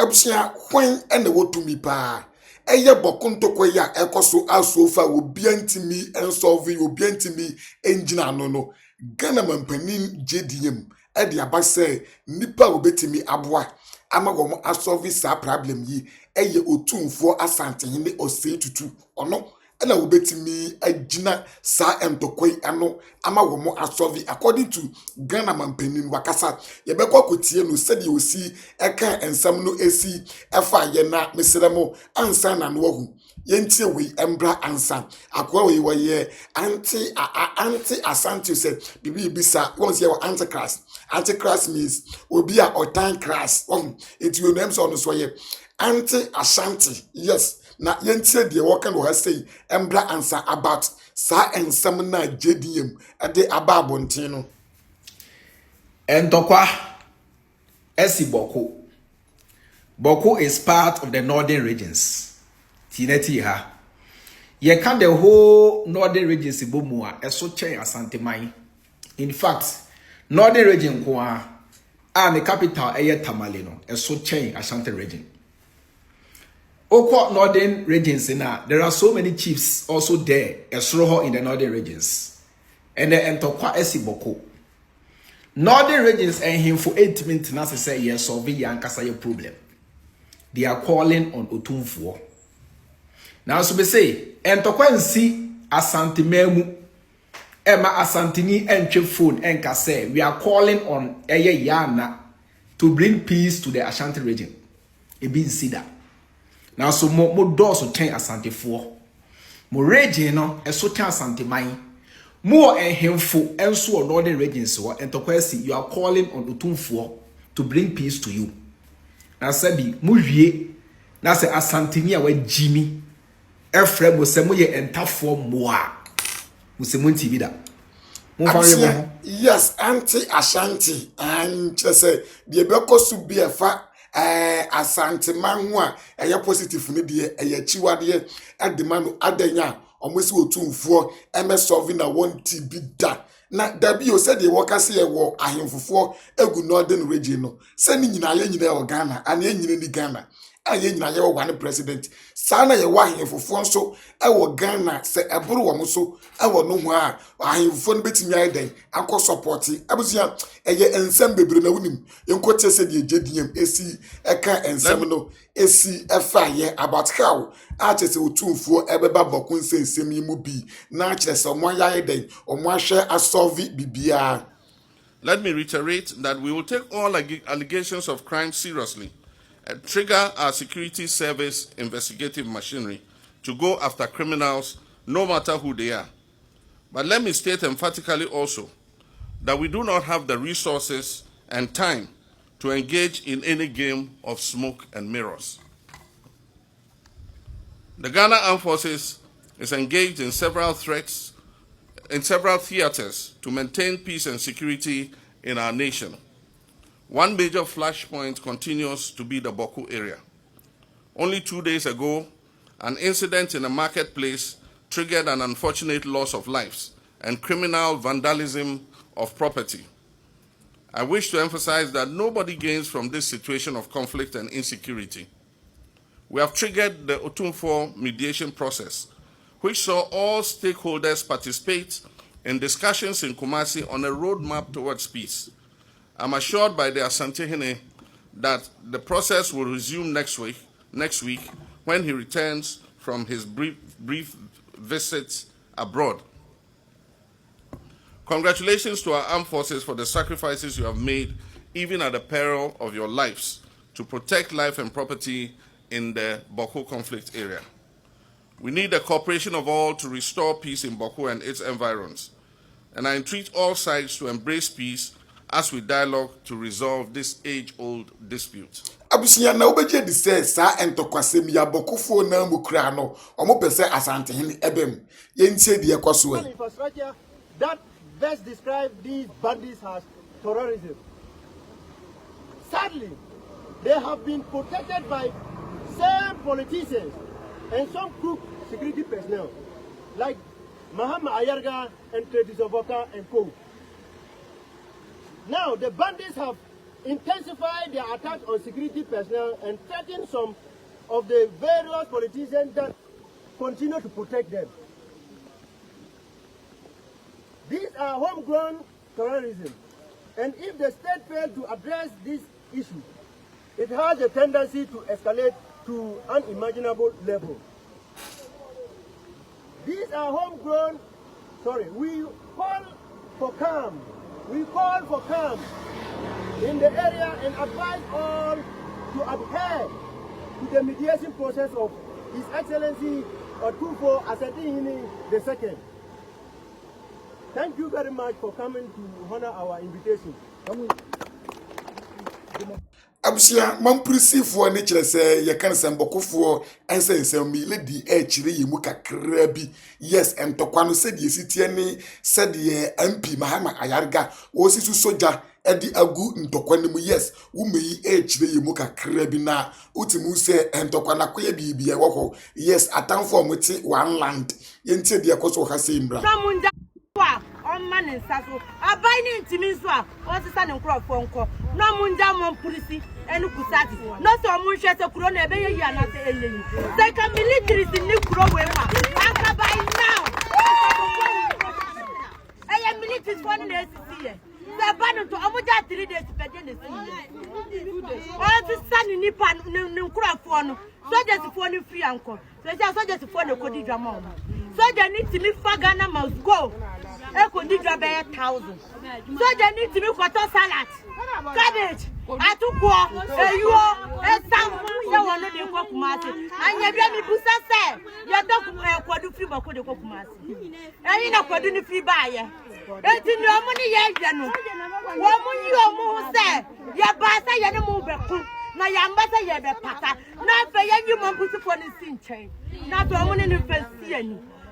Abusia when ene wotumi pa eye bokunto ya ekoso asofa obiantimi ensolve obiantimi engina no Ghana mampanin JDM e de abase nipa obetimi aboa ama wo asolve sa problem yi eye otumfo asante hene osei tutu ono ena obetimi agina sa entokoi ano ama wo asolve according to Ghana mampanin wakasa yebekwa kotie no sedi osi eka ensam no esi efa ye na meseremo ansa na no hu yentie we embra ansa akwa we ye anti asante se bibi bisa once ye antichrist means obi a otan christ it will name so no so ye anti ashanti yes na yentie de wo kan wo say embra ansa about sa ensam na JDM ade ababontin no Entokwa esi Boko is part of the northern regions. Tineti ha. Ye can the whole northern regions ibomua eso chen asante mai. In fact, northern region kwa the capital eye Tamale no eso chen Ashanti region. Oko northern regions na there are so many chiefs also there esroho in the northern regions. And the entokwa esi Boko. Northern regions and him for 8 minutes now say yes solve yankasa your problem. They are calling on Otumfuo. Now so be say entokwa nsi asante memu ema asantini entwe phone enka say we are calling on eye yana to bring peace to the Ashanti region. E be nsi now so mo do so ten asantefo. Mo region no eso ten asante man. More hemfo enso on northern regions so entokwasi you are calling on Otumfuo to bring peace to you. Na sabi mu hwie na se asantini a wa jimi efre mo se mo ye entafo moa mo se mo ntibi da mo fa yes anti ashanti and say the bekosu bi efa asante man ho a eye positive ni de eye chiwade e de manu adanya omosi Otumfuo eme solving na one TB da na dabi o said the workers here wo ahemfofo egu northern region no se ni nyina ye nyina e Ghana ana ye nyina ni Ghana aye nyina ye one president sa na ye wa ahemfofo nso e wo Ghana se eburu wo so e wo no ho a ahemfofo no betimi aye den akọ support abusia eye ensem bebre na wunim enkote se de JDM esi eka ensem no esi efa ye about how achese Otumfuo ebeba bokun sensem yimu bi na achese omo yaye den omo ahwe asolve bibia. Let me reiterate that we will take all allegations of crime seriously and trigger our security service investigative machinery to go after criminals no matter who they are. But let me state emphatically also that we do not have the resources and time to engage in any game of smoke and mirrors. The Ghana Armed Forces is engaged in several theaters to maintain peace and security in our nation. One major flashpoint continues to be the Boko area. Only 2 days ago, an incident in a marketplace triggered an unfortunate loss of lives and criminal vandalism of property. I wish to emphasize that nobody gains from this situation of conflict and insecurity. We have triggered the Otumfuo mediation process, which saw all stakeholders participate in discussions in Kumasi on a roadmap towards peace. I'm assured by the Asantehene that the process will resume next week when he returns from his brief visits abroad. Congratulations to our armed forces for the sacrifices you have made, even at the peril of your lives, to protect life and property in the Boko conflict area. We need the cooperation of all to restore peace in Boko and its environs. And I entreat all sides to embrace peace as we dialogue to resolve this age-old dispute. Abusia na obeje di say sa entokwasem ya Bokofo na mu kra no omo pese Asantehene ebem ye ntie de ekoso e. Infrastructure that best describe these bandits as terrorism. Sadly, they have been protected by same politicians and some crook security personnel like Mahama Ayarga and Tredis Ovoka and co. Now the bandits have intensify their attacks on security personnel and threaten some of the various politicians that continue to protect them. These are homegrown terrorism, and if the state fails to address this issue, it has a tendency to escalate to unimaginable level. These are homegrown, we call for calm. We call for calm in the area and advise all to adhere to the mediation process of His Excellency Otufo Asantehene II. Thank you very much for coming to honor our invitation. Abusia mampurisifo ne kire se ye kan sembokofo ensensem mi ledi e kire yemu kakra bi yes entokwa no se die sitie ne se die MP Mahama Ayarga wo sisu soja edi agu ntokwa ne mu yes wo meyi e kire yemu kakra bi na utimu se entokwa na koye bibi e wo yes atamfo muti one land ye ntie de ekoso ha se mbra on man in Sasso, a binding to me, so what's the son and crop phone call? No Munda Mon Policy and Kusati, not so much as a crone, baby, and not a lady. Second military in New Crowway. I can buy now. I am military for the next year. The abandoned to Amuja 3 days to begin the all the sun in Nippon, no crop phone, soldiers for the free uncle. Soldiers for the Cody Dramon. Soldier needs to live for Ghana must go. I could need your 1,000. Soldier needs to be water salad, cabbage, atuqua, some you want to walk mass. And you get me Busa say, your dog could do for the cook mass. And you know, couldn't free buyer. It's in your money, yes, woman, you are say, your bassa, you don't move back. Now, your ambassador, you have a pata. Not for you, mom, put upon the scene chain. Not a woman in the first.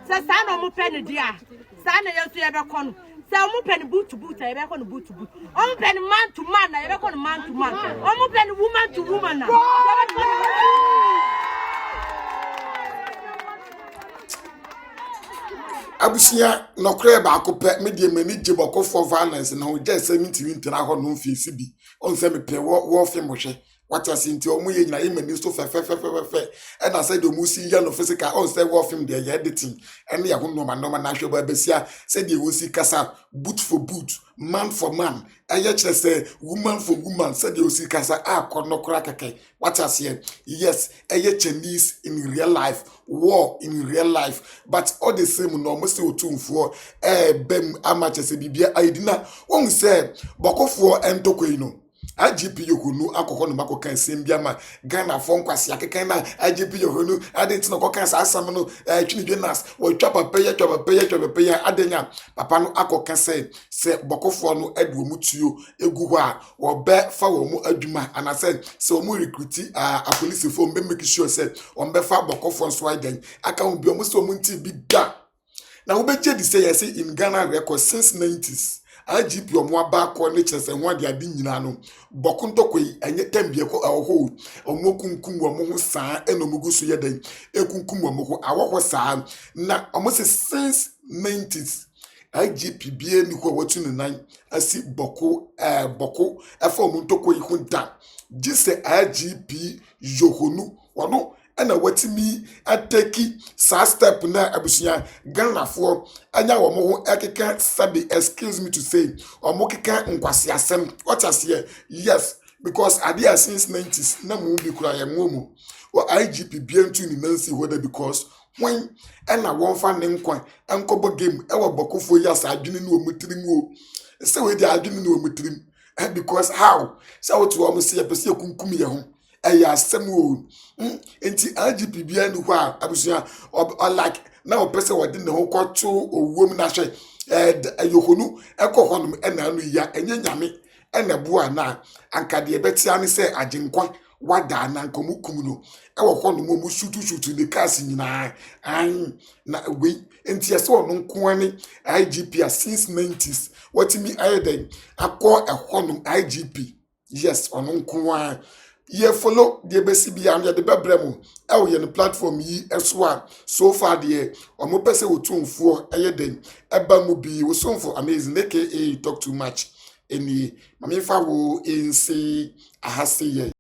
So, son of penny, dear. Son, you see ever come. So, penny boot to boot, I ever on boot to boot. Penny man to man, I ever on man to man. Penny woman to woman now. Abusia no kre ba akopɛ me de mani jeboko for violence na ho je 70 ntira ho no fiesi bi on se me pe wo fe mo hwe what as nti o mu ye nyina ye mani so fe e na say do mu si ya no physical on say wo film de ye editing ene ya ho no ma na hwe ba besia say de wo si kasa boot for boot man for man eye kire say woman for woman say de wo si kasa akono kra keke what as here yes eye Chinese in real life war in real life but all the same no mo say otumfo bem amache se bibia aidina won say bokofo entokoi no IGP Yohunu akoko no mako kan sembia ma Ghana fon kwase akeka na IGP Yohunu adenti no kokan sa asam no twini dwenas wo twa papa ya adenya papa no akokan se bokofo no adwo mutuo egu ho a wo be fa wo mu adwuma anase se wo mu recruit a police fo mbe make sure se wo be fa bokofo so aden aka wo bi o mu se wo mu nti bi da na wo be je di say yes in Ghana record since 90s IGP omwaba ko ne chese ho ade ade nyina no bokuntokoi enye tambie ko awo omokunkum wo mo ho saa enomugusu yeden ekunkum wo mo ho awo saa na omose since 90s IGP bie ni ko watu ne nan asi boko afa omuntokoi ho da gise IGP Yohunu wono ana watimi ateki sa step na abusuya Ghanafo anya wo mo ho ekeka sabi excuse me to say o mo keka nkwase asem what as here yes because adia since 90s na mo bi kura ye mo o IGP bientu ni nansi whether because when ana won fa ne nkwan enkobo game e wo bokofo ya sa adwene ni o mutirim o se we di adwene ni o mutirim because how so what wo mo se ye pese kunkum ye ho eya asem enti IGP bia ni ho a abusia like na o pese wodi ne ho kwato owom na hwe Yohunu ekoho no na anu ya enye nyame ena bua na ankade betia ne se agenkwa wada na nkomukum no ewo ho no mu shutu de cars nyina na we enti ese ono nko ani IGP since 90s watimi ayeden akọ eho no IGP yes ono nko an ye follow the besi bia and the bebremu e ye no platform yi eso so far the omo pese otumfo eyeden eba mu bi wo somfo amazing aka talk too much eni mame fa wo ense ahase ye